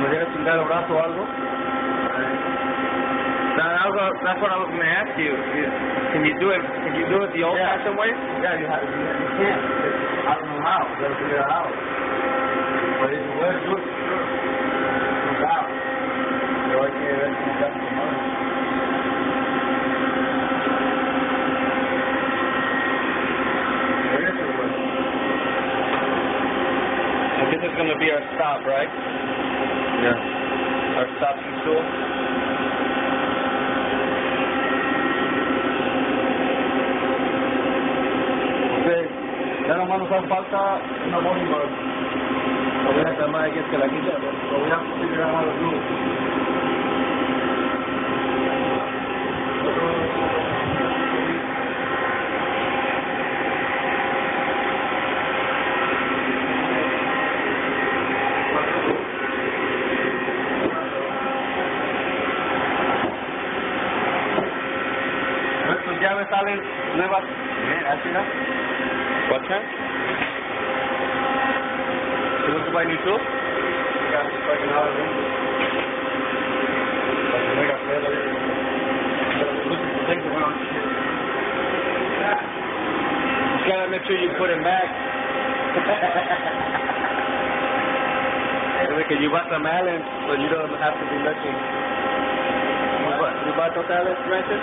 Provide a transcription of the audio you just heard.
¿Me quieres pintar el brazo o algo? That's what I was going to ask you. Can you do it the old-fashioned way? Yeah, you can. I don't know how. You got to figure out how. But if you work, do it. Sure. No doubt. Pero hay que ver cómo te hace tu mano. So this is going to be our stop, right? Yeah. Our stopping tool. Ya nomás nos hace falta una mori más. Lo voy a llamar aquí que la quita. Lo voy a figure out how to do it. Tus llaves salen nuevas. Así no. What kind? You want to buy new tools? Yeah, just like an hour. Like to make a play like this. Looking for things around here. You gotta make sure you put them back. Because you bought some Allen, so you don't have to be looking. You bought those Allen wrenches?